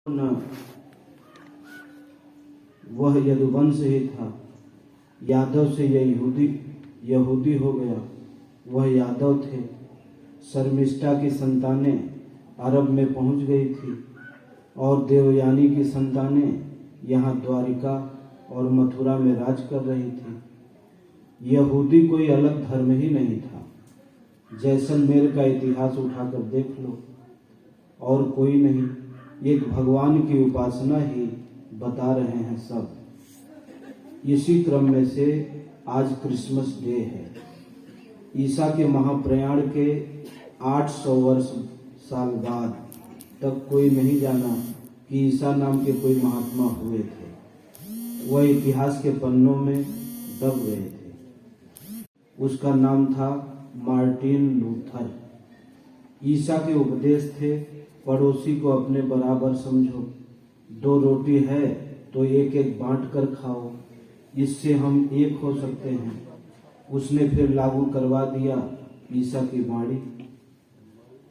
न वह यदुवंश ही था। यादव से यहूदी हो गया। वह यादव थे। शर्मिष्ठा की संतानें अरब में पहुंच गई थी और देवयानी की संतानें यहाँ द्वारिका और मथुरा में राज कर रही थी। यहूदी कोई अलग धर्म ही नहीं था। जैसलमेर का इतिहास उठाकर देख लो, और कोई नहीं, एक भगवान की उपासना ही बता रहे हैं सब। इसी क्रम में से आज क्रिसमस डे है। ईसा के महाप्रयाण के 800 साल बाद तक कोई नहीं जाना कि ईसा नाम के कोई महात्मा हुए थे। वह इतिहास के पन्नों में दब गए थे। उसका नाम था मार्टिन लूथर। ईसा के उपदेश थे, पड़ोसी को अपने बराबर समझो, 2 रोटी है तो एक एक बांट कर खाओ, इससे हम एक हो सकते हैं। उसने फिर लागू करवा दिया ईसा की वाणी।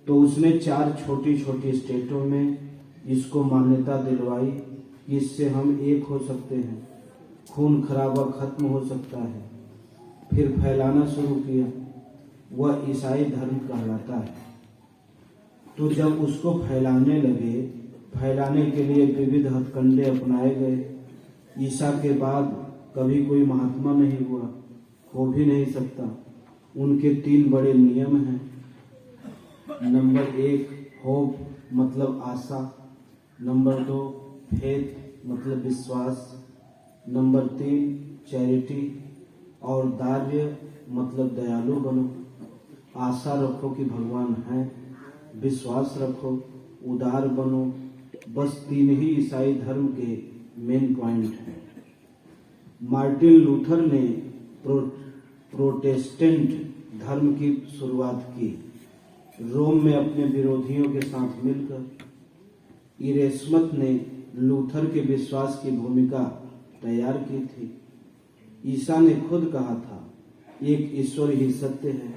तो उसने 4 छोटी छोटी स्टेटों में इसको मान्यता दिलवाई कि इससे हम एक हो सकते हैं, खून खराबा खत्म हो सकता है। फिर फैलाना शुरू किया। वह ईसाई धर्म कहलाता है। तो जब उसको फैलाने लगे, फैलाने के लिए विविध हथकंडे अपनाए गए। ईसा के बाद कभी कोई महात्मा नहीं हुआ, हो भी नहीं सकता। उनके 3 बड़े नियम हैं। नंबर 1 होप मतलब आशा, नंबर 2 फेथ मतलब विश्वास, नंबर 3 चैरिटी और दार्य मतलब दयालु बनो। आशा रखो कि भगवान है, विश्वास रखो, उदार बनो। बस 3 ही ईसाई धर्म के मेन पॉइंट हैं। मार्टिन लूथर ने प्रोटेस्टेंट धर्म की शुरुआत की, रोम में अपने विरोधियों के साथ मिलकर। इरेस्मस ने लूथर के विश्वास की भूमिका तैयार की थी। ईसा ने खुद कहा था, एक ईश्वर ही सत्य है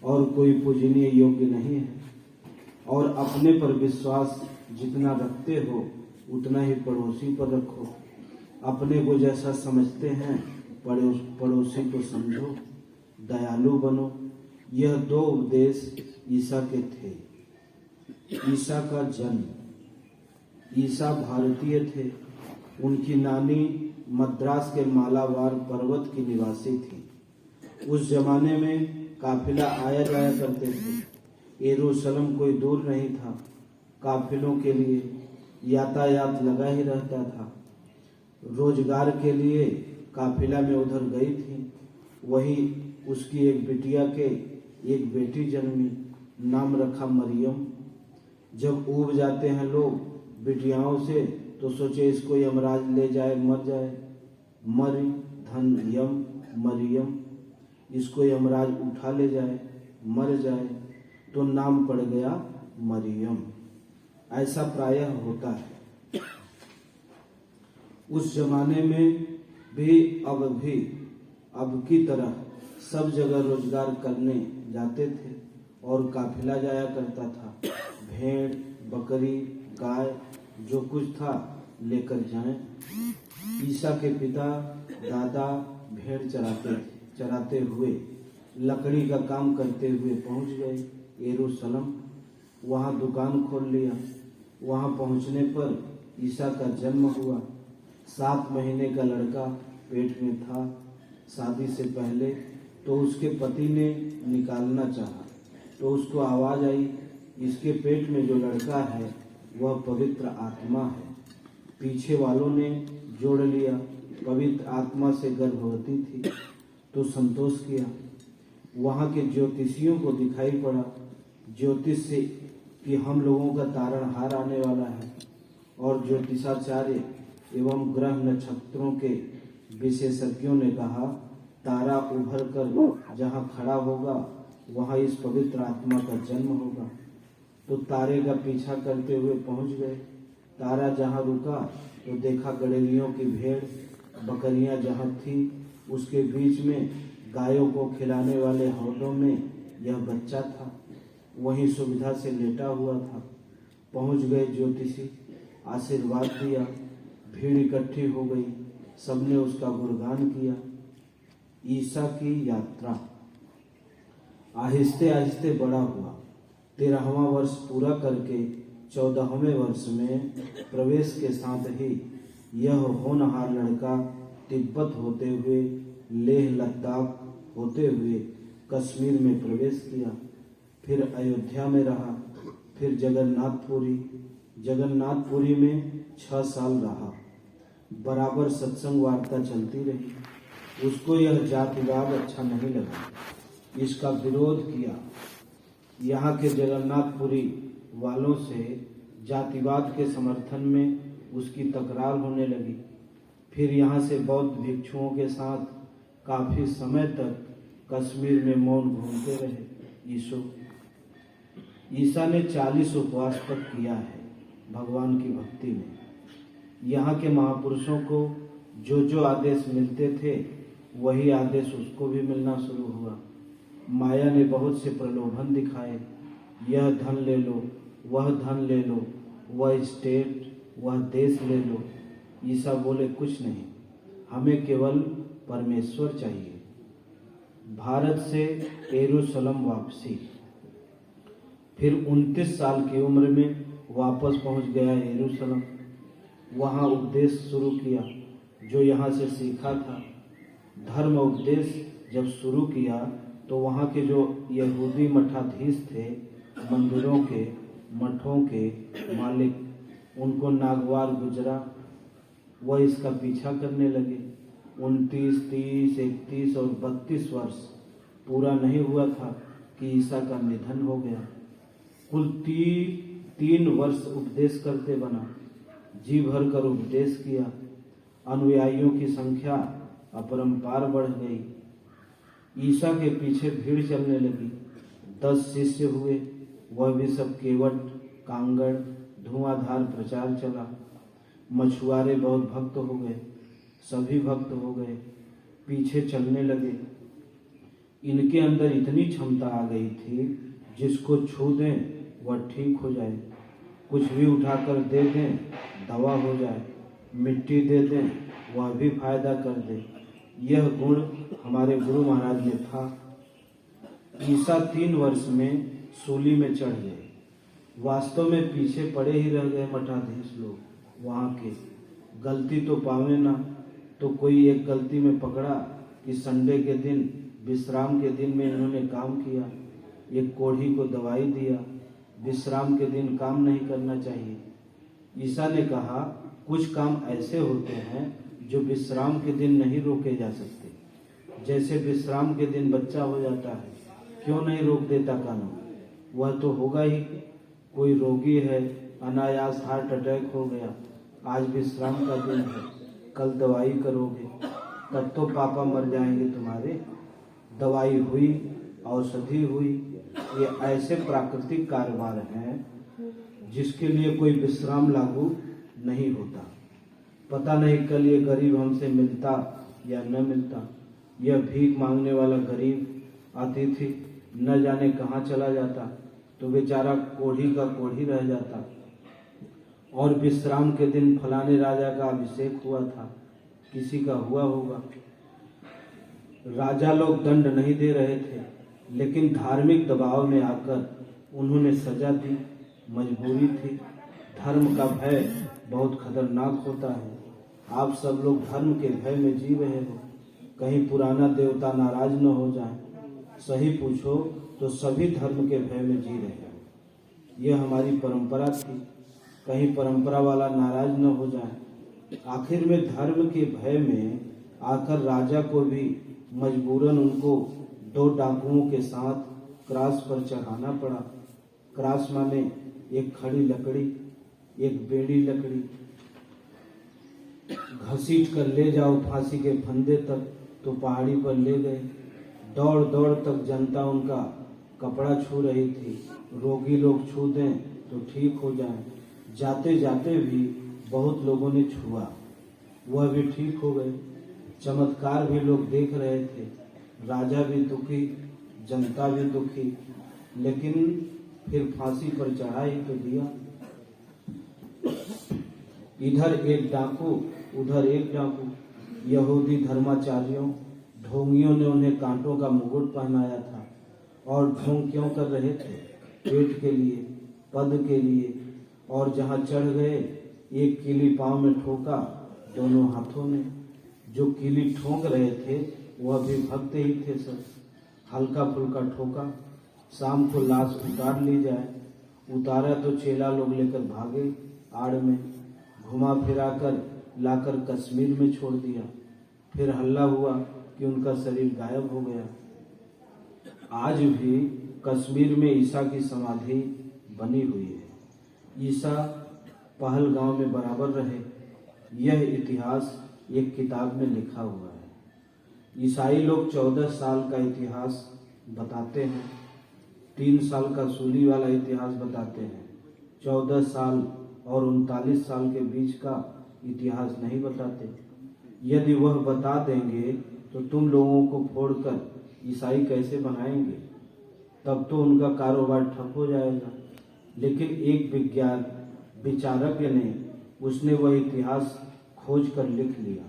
और कोई पूजनीय योग्य नहीं है, और अपने पर विश्वास जितना रखते हो उतना ही पड़ोसी पर रखो। अपने को जैसा समझते हैं पड़ोसी को समझो, दयालु बनो। यह 2 उपदेश ईसा के थे। ईसा का जन्म। ईसा भारतीय थे। उनकी नानी मद्रास के मालाबार पर्वत की निवासी थी। उस जमाने में काफिला आया जाया करते थे। यरूशलेम कोई दूर नहीं था। काफिलों के लिए यातायात लगा ही रहता था। रोजगार के लिए काफिला में उधर गई थी। वही उसकी एक बिटिया के एक बेटी जन्मी, नाम रखा मरियम। जब ऊब जाते हैं लोग बिटियाओं से तो सोचे इसको यमराज ले जाए, मर जाए। मरि धन यम मरियम, इसको यमराज उठा ले जाए, मर जाए, तो नाम पड़ गया मरियम। ऐसा प्रायः होता है। उस जमाने में भी अब की तरह सब जगह रोजगार करने जाते थे और काफिला जाया करता था। भेड़, बकरी, गाय जो कुछ था लेकर जाएं। ईसा के पिता दादा भेड़ चराते हुए, लकड़ी का काम करते हुए पहुंच गए यरूशलेम। वहां दुकान खोल लिया। वहां पहुंचने पर ईसा का जन्म हुआ। 7 महीने का लड़का पेट में था। शादी से पहले तो उसके पति ने निकालना चाहा, तो उसको आवाज आई, इसके पेट में जो लड़का है वह पवित्र आत्मा है। पीछे वालों ने जोड़ लिया, पवित्र आत्मा से गर्भवती थी, तो संतोष किया। वहां के ज्योतिषियों को दिखाई पड़ा ज्योतिष से कि हम लोगों का तारणहार आने वाला है, और ज्योतिषाचार्य एवं ग्रह नक्षत्रों के विशेषज्ञों ने कहा, तारा उभर कर जहाँ खड़ा होगा वहाँ इस पवित्र आत्मा का जन्म होगा। तो तारे का पीछा करते हुए पहुंच गए। तारा जहाँ रुका तो देखा गड़ेलियों की भेड़, बकरियां जहाँ थी उसके बीच में गायों को खिलाने वाले हौदों में यह बच्चा था। वहीं सुविधा से लेटा हुआ था। पहुंच गए ज्योतिषी। आशीर्वाद दिया। भीड़ इकट्ठी हो गई, सबने उसका गुणगान किया। ईसा की यात्रा आहिस्ते आहिस्ते बड़ा हुआ। 13वां वर्ष पूरा करके 14वें वर्ष में प्रवेश के साथ ही यह होनहार लड़का तिब्बत होते हुए लेह लद्दाख होते हुए कश्मीर में प्रवेश किया। फिर अयोध्या में रहा, फिर जगन्नाथपुरी में 6 साल रहा। बराबर सत्संग वार्ता चलती रही। उसको यह जातिवाद अच्छा नहीं लगा, इसका विरोध किया। यहाँ के जगन्नाथपुरी वालों से जातिवाद के समर्थन में उसकी तकरार होने लगी। फिर यहाँ से बौद्ध भिक्षुओं के साथ काफी समय तक कश्मीर में मौन घूमते रहे। ईसा ने 40 उपवास तक किया है भगवान की भक्ति में। यहाँ के महापुरुषों को जो आदेश मिलते थे वही आदेश उसको भी मिलना शुरू हुआ। माया ने बहुत से प्रलोभन दिखाए, यह धन ले लो, वह धन ले लो, वह स्टेट, वह देश ले लो। ईसा बोले कुछ नहीं, हमें केवल परमेश्वर चाहिए। भारत से यरूशलेम वापसी। फिर 29 साल की उम्र में वापस पहुंच गया यरूशलेम। वहां उपदेश शुरू किया जो यहाँ से सीखा था। धर्म उपदेश जब शुरू किया तो वहाँ के जो यहूदी मठाधीश थे, मंदिरों के मठों के मालिक, उनको नागवार गुजरा। वह इसका पीछा करने लगे। 29, 30, 31 और 32 वर्ष पूरा नहीं हुआ था कि ईसा का निधन हो गया। कुल 3 वर्ष उपदेश करते बना, जी भर कर उपदेश किया। अनुयायियों की संख्या अपरंपार बढ़ गई। ईसा के पीछे भीड़ चलने लगी। 10 शिष्य हुए, वह भी सब केवट, कांगड़, धुआंधार प्रचार चला। मछुआरे बहुत भक्त हो गए, सभी भक्त हो गए, पीछे चलने लगे। इनके अंदर इतनी क्षमता आ गई थी, जिसको छू दें वह ठीक हो जाए, कुछ भी उठाकर दे दें दवा हो जाए, मिट्टी दे दें वह भी फायदा कर दे। यह गुण हमारे गुरु महाराज में था। ईसा 3 वर्ष में सूली में चढ़ गए। वास्तव में पीछे पड़े ही रह गए मठाधीश लोग। वहाँ के गलती तो पावे ना, तो कोई एक गलती में पकड़ा कि संडे के दिन, विश्राम के दिन में इन्होंने काम किया। एक कोढ़ी को दवाई दिया। विश्राम के दिन काम नहीं करना चाहिए। ईसा ने कहा कुछ काम ऐसे होते हैं जो विश्राम के दिन नहीं रोके जा सकते। जैसे विश्राम के दिन बच्चा हो जाता है, क्यों नहीं रोक देता कानून? वह तो होगा ही। कोई रोगी है, अनायास हार्ट अटैक हो गया, आज विश्राम का दिन है, कल दवाई करोगे, तब तो पापा मर जाएंगे तुम्हारे। दवाई हुई, औषधि हुई। ये ऐसे प्राकृतिक कारोबार हैं जिसके लिए कोई विश्राम लागू नहीं होता। पता नहीं कल ये गरीब हमसे मिलता या न मिलता। यह भीख मांगने वाला गरीब अतिथि न जाने कहाँ चला जाता, तो बेचारा कोढ़ी का कोढ़ी रह जाता। और विश्राम के दिन फलाने राजा का अभिषेक हुआ था, किसी का हुआ होगा। राजा लोग दंड नहीं दे रहे थे, लेकिन धार्मिक दबाव में आकर उन्होंने सजा दी। मजबूरी थी। धर्म का भय बहुत खतरनाक होता है। आप सब लोग धर्म के भय में जी रहे हो, कहीं पुराना देवता नाराज न हो जाए। सही पूछो तो सभी धर्म के भय में जी रहे हो। यह हमारी परंपरा थी, कहीं परंपरा वाला नाराज न हो जाए। आखिर में धर्म के भय में आकर राजा को भी मजबूरन उनको 2 डाकुओं के साथ क्रास पर चढ़ाना पड़ा। क्रास माने एक खड़ी लकड़ी, एक बेड़ी लकड़ी। घसीट कर ले जाओ फांसी के फंदे तक, तो पहाड़ी पर ले गए। दौड़ दौड़ तक जनता उनका कपड़ा छू रही थी। रोगी लोग छू दें तो ठीक हो जाए। जाते जाते भी बहुत लोगों ने छुआ, वह भी ठीक हो गए। चमत्कार भी लोग देख रहे थे। राजा भी दुखी, जनता भी दुखी, लेकिन फिर फांसी पर चढ़ा ही तो दिया। इधर एक डाकू उधर एक डाकू। यहूदी धर्माचार्यों ढोंगियों ने उन्हें कांटों का मुकुट पहनाया था। और ढोंग क्यों कर रहे थे? पेट के लिए, पद के लिए। और जहाँ चढ़ गए एक कीली पांव में ठोका दोनों हाथों में। जो कीली ठोक रहे थे वह भी भक्त ही थे सब। हल्का फुल्का ठोका। शाम को लाश उतार ली जाए। उतारा तो चेला लोग लेकर भागे आड़ में। घुमा फिरा कर लाकर कश्मीर में छोड़ दिया। फिर हल्ला हुआ कि उनका शरीर गायब हो गया। आज भी कश्मीर में ईसा की समाधि बनी हुई है। ईसा पहलगांव में बराबर रहे, यह इतिहास एक किताब में लिखा हुआ है। ईसाई लोग 14 साल का इतिहास बताते हैं, 3 साल का सूली वाला इतिहास बताते हैं। 14 साल और 39 साल के बीच का इतिहास नहीं बताते। यदि वह बता देंगे तो तुम लोगों को फोड़कर ईसाई कैसे बनाएंगे? तब तो उनका कारोबार ठप हो जाएगा। लेकिन एक विचारज्ञ ने उसने वह इतिहास खोज कर लिख लिया।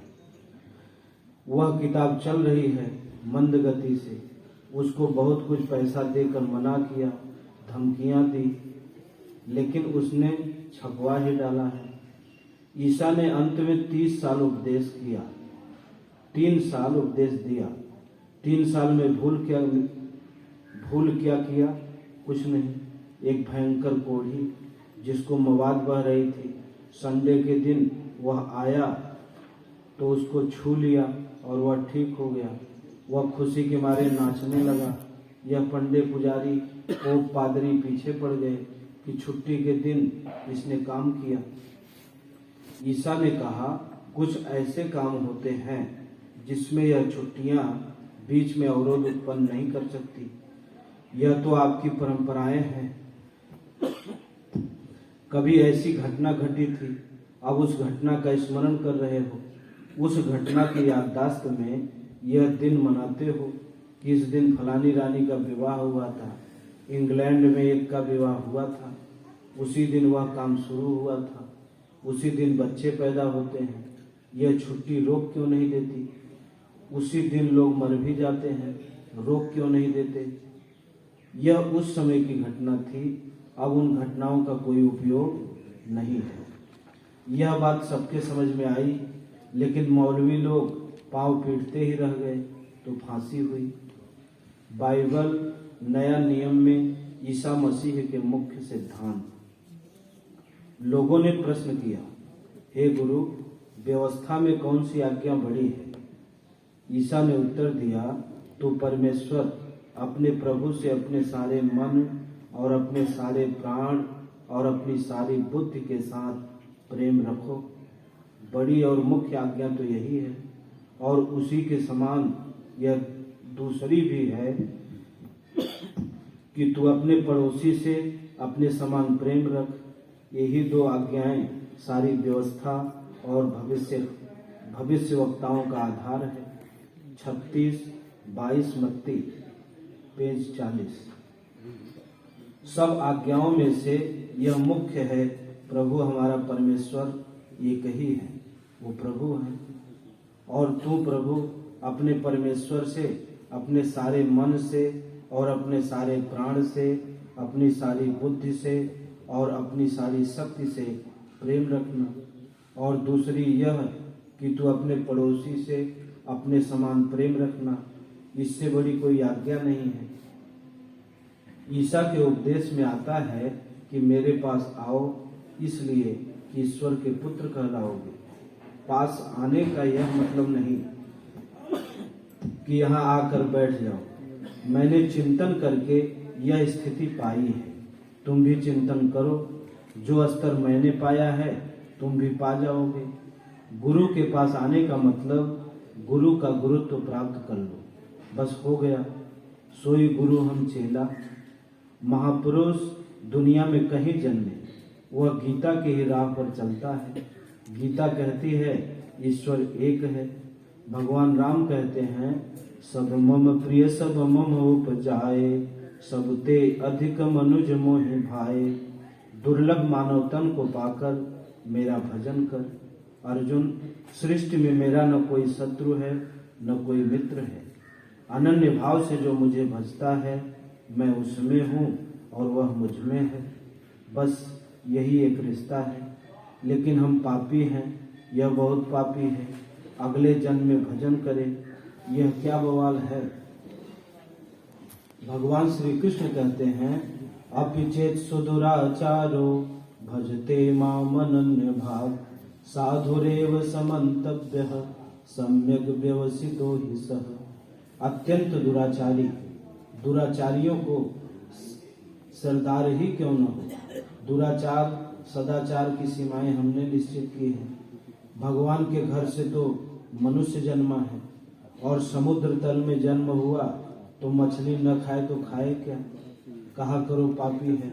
वह किताब चल रही है मंद गति से। उसको बहुत कुछ पैसा देकर मना किया, धमकियां दी, लेकिन उसने छपवा ही डाला है। ईसा ने अंत में 30 साल उपदेश किया, 3 साल उपदेश दिया। 3 साल में भूल क्या किया? कुछ नहीं। एक भयंकर कोढ़ी जिसको मवाद बह रही थी, संडे के दिन वह आया तो उसको छू लिया और वह ठीक हो गया। वह खुशी के मारे नाचने लगा। यह पंडे पुजारी पोप पादरी पीछे पड़ गए कि छुट्टी के दिन इसने काम किया। ईसा ने कहा, कुछ ऐसे काम होते हैं जिसमें यह छुट्टियां बीच में अवरोध उत्पन्न नहीं कर सकती। यह तो आपकी परंपराएं हैं। कभी ऐसी घटना घटी थी, अब उस घटना का स्मरण कर रहे हो। उस घटना की याददाश्त में यह दिन मनाते हो कि इस दिन फलानी रानी का विवाह हुआ था, इंग्लैंड में एक का विवाह हुआ था, उसी दिन वह काम शुरू हुआ था, उसी दिन बच्चे पैदा होते हैं। यह छुट्टी रोक क्यों नहीं देती? उसी दिन लोग मर भी जाते हैं, रोक क्यों नहीं देते? यह उस समय की घटना थी, अब उन घटनाओं का कोई उपयोग नहीं है। यह बात सबके समझ में आई, लेकिन मौलवी लोग पांव पीटते ही रह गए तो फांसी हुई। बाइबल नया नियम में ईसा मसीह के मुख्य सिद्धांत। लोगों ने प्रश्न किया, हे गुरु, व्यवस्था में कौन सी आज्ञा बड़ी है? ईसा ने उत्तर दिया, तू परमेश्वर अपने प्रभु से अपने सारे मन और अपने सारे प्राण और अपनी सारी बुद्धि के साथ प्रेम रखो। बड़ी और मुख्य आज्ञा तो यही है, और उसी के समान यह दूसरी भी है कि तू अपने पड़ोसी से अपने समान प्रेम रख। यही 2 आज्ञाएं सारी व्यवस्था और भविष्यवक्ताओं का आधार है। 36-22 मत्ती पेज 40। सब आज्ञाओं में से यह मुख्य है, प्रभु हमारा परमेश्वर एक ही है, वो प्रभु है। और तू प्रभु अपने परमेश्वर से अपने सारे मन से और अपने सारे प्राण से, अपनी सारी बुद्धि से और अपनी सारी शक्ति से प्रेम रखना। और दूसरी यह कि तू अपने पड़ोसी से अपने समान प्रेम रखना। इससे बड़ी कोई आज्ञा नहीं है। ईसा के उपदेश में आता है कि मेरे पास आओ इसलिए कि ईश्वर के पुत्र कहलाओगे। पास आने का यह मतलब नहीं कि यहाँ आकर बैठ जाओ। मैंने चिंतन करके यह स्थिति पाई है, तुम भी चिंतन करो। जो स्तर मैंने पाया है तुम भी पा जाओगे। गुरु के पास आने का मतलब गुरु का गुरुत्व प्राप्त कर लो, बस हो गया। सोई गुरु हम चेला। महापुरुष दुनिया में कहीं जन्मे, वह गीता के ही राह पर चलता है। गीता कहती है ईश्वर एक है। भगवान राम कहते हैं सब मम प्रिय सब मम उपजाए, सबते अधिक मनुज मोहि भाए। दुर्लभ मानव तन को पाकर मेरा भजन कर। अर्जुन, सृष्टि में मेरा न कोई शत्रु है न कोई मित्र है। अनन्य भाव से जो मुझे भजता है मैं उसमें हूँ और वह मुझ में है। बस यही एक रिश्ता है। लेकिन हम पापी हैं, यह बहुत पापी है। अगले जन्म में भजन करें, यह क्या बवाल है। भगवान श्री कृष्ण कहते हैं, अपिचेत सुदुराचारो भजते माम अनन्य भाव साधुरेव समन्तव्यः सम्यक व्यवसितो हि सः। अत्यंत दुराचारियों को सरदार ही क्यों न हो। दुराचार सदाचार की सीमाएं हमने निश्चित की हैं। भगवान के घर से तो मनुष्य जन्मा है और समुद्र तल में जन्म हुआ तो मछली न खाए तो खाए क्या। कहा करो पापी है।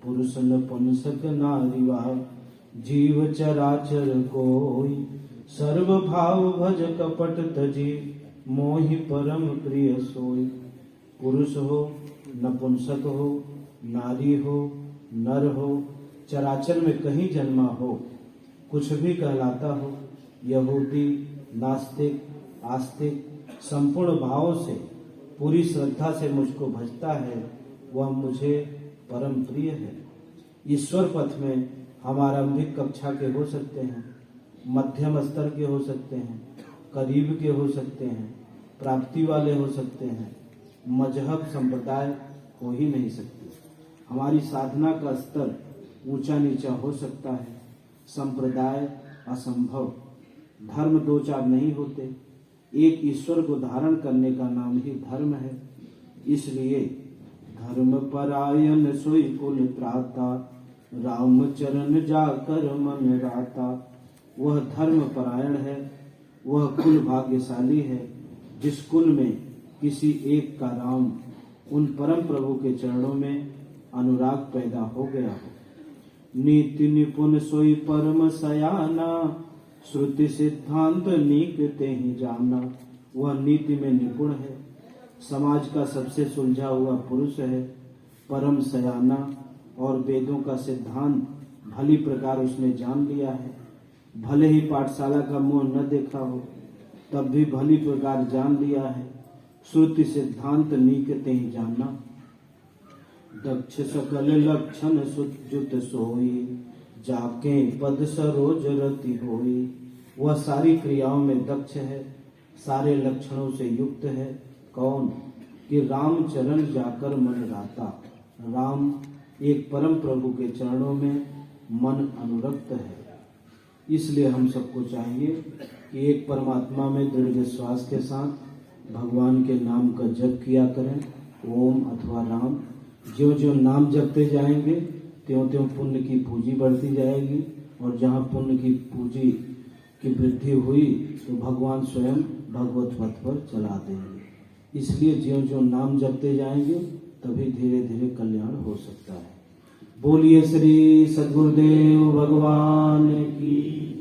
पुरुष नपुंसक नारीवा जीव चराचर कोई सर्व भाव भज कपट तजी मोहि परम प्रिय सोई। पुरुष हो, नपुंसक हो, नारी हो, नर हो, चराचर में कहीं जन्मा हो, कुछ भी कहलाता हो, यहूदी, नास्तिक, आस्तिक, संपूर्ण भावों से पूरी श्रद्धा से मुझको भजता है, वह मुझे परम प्रिय है। ईश्वर पथ में हम आरंभिक कक्षा के हो सकते हैं, मध्यम स्तर के हो सकते हैं, करीब के हो सकते हैं, प्राप्ति वाले हो सकते हैं, मजहब संप्रदाय हो ही नहीं सकते। हमारी साधना का स्तर ऊंचा नीचा हो सकता है, संप्रदाय असंभव। धर्म दो चार नहीं होते, एक ईश्वर को धारण करने का नाम ही धर्म है। इसलिए धर्म परायण सोई कुल त्राता राम चरण जाकर मन राता। वह धर्म परायण है, वह कुल भाग्यशाली है जिस कुल में किसी एक का राम उन परम प्रभु के चरणों में अनुराग पैदा हो गया हो। नीति निपुण सोई परम सयाना श्रुति सिद्धांत नीक ते ही जाना। वह नीति में निपुण है, समाज का सबसे सुलझा हुआ पुरुष है, परम सयाना और वेदों का सिद्धांत भली प्रकार उसने जान लिया है। भले ही पाठशाला का मुंह न देखा हो तब भी भली प्रकार जान लिया है। श्रुति सिद्धांत नीकते ही जाना। दक्ष सकल लक्षण सुजुत सोई जाके पद सरोज रति होई। वह सारी क्रियाओं में दक्ष है, सारे लक्षणों से युक्त है। कौन? कि राम चरण जाकर मन राता। राम एक परम प्रभु के चरणों में मन अनुरक्त है। इसलिए हम सबको चाहिए कि एक परमात्मा में दृढ़ विश्वास के साथ भगवान के नाम का जप किया करें, ओम अथवा राम। ज्यों ज्यों नाम जपते जाएंगे त्यों त्यों पुण्य की पूंजी बढ़ती जाएगी, और जहाँ पुण्य की पूंजी की वृद्धि हुई तो भगवान स्वयं भगवत पथ पर चला देंगे। इसलिए ज्यों ज्यों नाम जपते जाएंगे तभी धीरे धीरे कल्याण हो सकता है। बोलिए श्री सद्गुरुदेव भगवान की।